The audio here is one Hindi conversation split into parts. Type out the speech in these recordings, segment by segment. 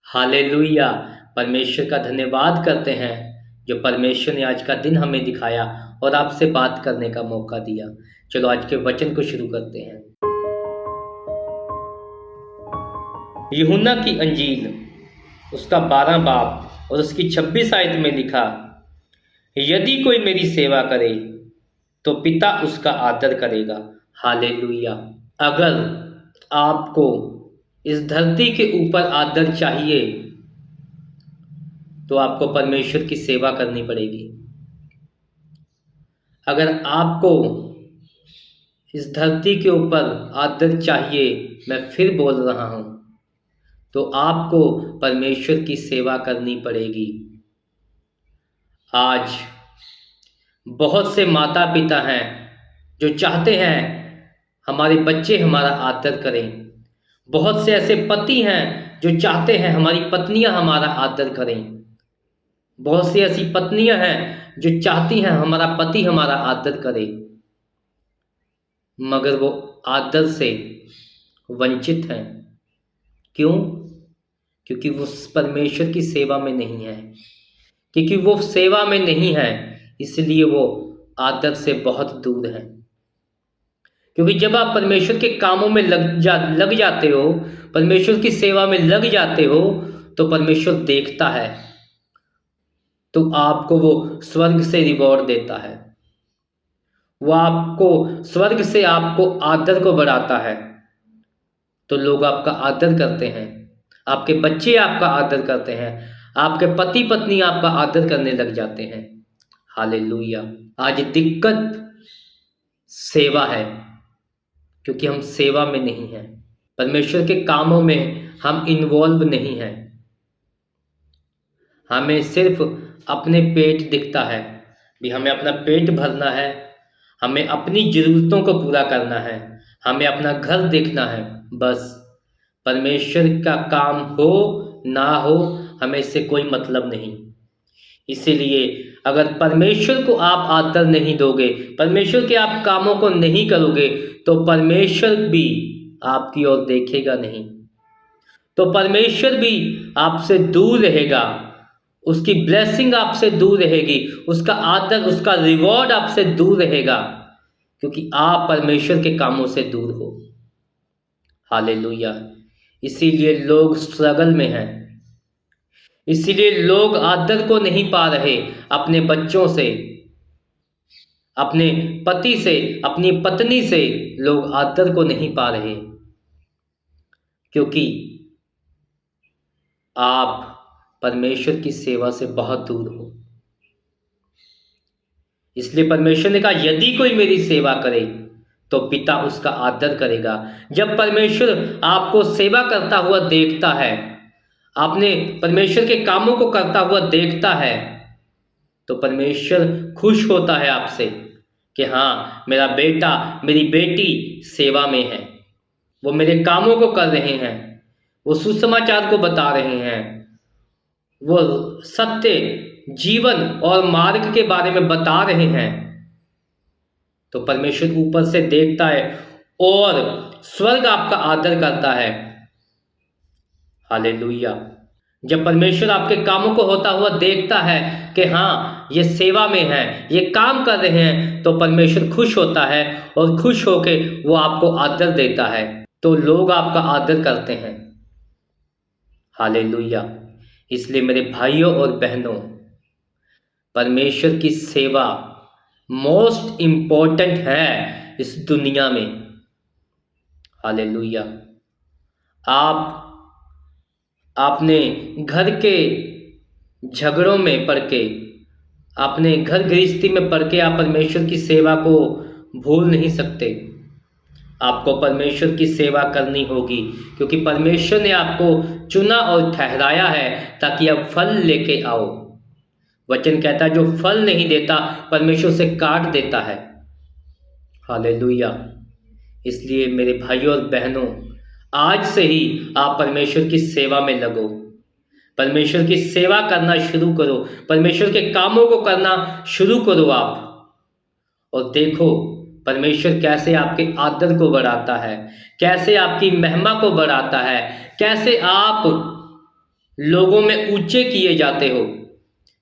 हालेलुया। परमेश्वर का धन्यवाद करते हैं जो परमेश्वर ने आज का दिन हमें दिखाया और आपसे बात करने का मौका दिया। चलो आज के वचन को शुरू करते हैं। यूहन्ना की अंजील उसका 12 बाब और उसकी 26 आयत में लिखा, यदि कोई मेरी सेवा करे तो पिता उसका आदर करेगा। हालेलुया। अगर आपको इस धरती के ऊपर आदर चाहिए तो आपको परमेश्वर की सेवा करनी पड़ेगी। अगर आपको इस धरती के ऊपर आदर चाहिए, मैं फिर बोल रहा हूं, तो आपको परमेश्वर की सेवा करनी पड़ेगी। आज बहुत से माता पिता हैं जो चाहते हैं हमारे बच्चे हमारा आदर करें। बहुत से ऐसे पति हैं जो चाहते हैं हमारी पत्नियां हमारा आदर करें। बहुत सी ऐसी पत्नियां हैं जो चाहती हैं हमारा पति हमारा आदर करे, मगर वो आदर से वंचित हैं। क्यों? क्योंकि वो परमेश्वर की सेवा में नहीं है। क्योंकि वो सेवा में नहीं है, इसलिए वो आदर से बहुत दूर है। क्योंकि जब आप परमेश्वर के कामों में लग जाते हो, परमेश्वर की सेवा में लग जाते हो, तो परमेश्वर देखता है, तो आपको वो स्वर्ग से रिवॉर्ड देता है। वो आपको स्वर्ग से आपको आदर को बढ़ाता है। तो लोग आपका आदर करते हैं, आपके बच्चे आपका आदर करते हैं, आपके पति पत्नी आपका आदर करने लग जाते हैं। हालेलुया। आज दिक्कत सेवा है, क्योंकि हम सेवा में नहीं हैं। परमेश्वर के कामों में हम इन्वॉल्व नहीं हैं। हमें सिर्फ अपने पेट दिखता है, भी हमें अपना पेट भरना है, हमें अपनी ज़रूरतों को पूरा करना है, हमें अपना घर देखना है। बस परमेश्वर का काम हो ना हो, हमें इससे कोई मतलब नहीं। इसीलिए अगर परमेश्वर को आप आदर नहीं दोगे, परमेश्वर के आप कामों को नहीं करोगे, तो परमेश्वर भी आपकी ओर देखेगा नहीं। तो परमेश्वर भी आपसे दूर रहेगा, उसकी ब्लेसिंग आपसे दूर रहेगी, उसका आदर उसका रिवॉर्ड आपसे दूर रहेगा, क्योंकि आप परमेश्वर के कामों से दूर हो। हालेलुया। इसीलिए लोग स्ट्रगल में हैं। इसीलिए लोग आदर को नहीं पा रहे। अपने बच्चों से, अपने पति से, अपनी पत्नी से लोग आदर को नहीं पा रहे, क्योंकि आप परमेश्वर की सेवा से बहुत दूर हो। इसलिए परमेश्वर ने कहा, यदि कोई मेरी सेवा करे तो पिता उसका आदर करेगा। जब परमेश्वर आपको सेवा करता हुआ देखता है, आपने परमेश्वर के कामों को करता हुआ देखता है, तो परमेश्वर खुश होता है आपसे कि हाँ, मेरा बेटा मेरी बेटी सेवा में है, वो मेरे कामों को कर रहे हैं, वो सुसमाचार को बता रहे हैं, वो सत्य जीवन और मार्ग के बारे में बता रहे हैं। तो परमेश्वर ऊपर से देखता है और स्वर्ग आपका आदर करता है। हालेलुया। जब परमेश्वर आपके कामों को होता हुआ देखता है कि हाँ, ये सेवा में है, ये काम कर रहे हैं, तो परमेश्वर खुश होता है और खुश होके वो आपको आदर देता है, तो लोग आपका आदर करते हैं। हालेलुया। इसलिए मेरे भाइयों और बहनों, परमेश्वर की सेवा मोस्ट इम्पोर्टेंट है इस दुनिया में। हालेलुया। आपने घर के झगड़ों में पड़ के, अपने घर गृहस्थी में पड़ के आप परमेश्वर की सेवा को भूल नहीं सकते। आपको परमेश्वर की सेवा करनी होगी, क्योंकि परमेश्वर ने आपको चुना और ठहराया है ताकि आप फल लेके आओ। वचन कहता है, जो फल नहीं देता परमेश्वर से काट देता है। हालेलुया। इसलिए मेरे भाइयों और बहनों, आज से ही आप परमेश्वर की सेवा में लगो, परमेश्वर की सेवा करना शुरू करो, परमेश्वर के कामों को करना शुरू करो आप, और देखो परमेश्वर कैसे आपके आदर को बढ़ाता है, कैसे आपकी महिमा को बढ़ाता है, कैसे आप लोगों में ऊंचे किए जाते हो,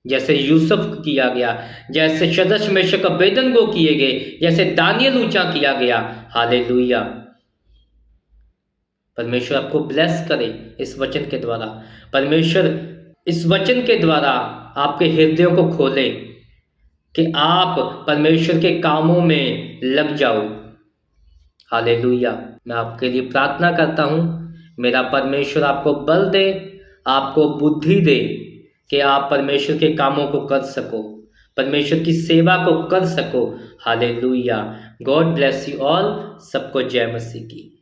जैसे यूसुफ को किया गया, जैसे शद्रक मेशक अबेदनगो किए गए, जैसे दानियल ऊंचा किया गया। हालेलुया। परमेश्वर आपको ब्लेस करे इस वचन के द्वारा। परमेश्वर इस वचन के द्वारा आपके हृदयों को खोले कि आप परमेश्वर के कामों में लग जाओ। हालेलुया। मैं आपके लिए प्रार्थना करता हूँ, मेरा परमेश्वर आपको बल दे, आपको बुद्धि दे कि आप परमेश्वर के कामों को कर सको, परमेश्वर की सेवा को कर सको। Hallelujah. God bless you all. सबको जय मसीह की।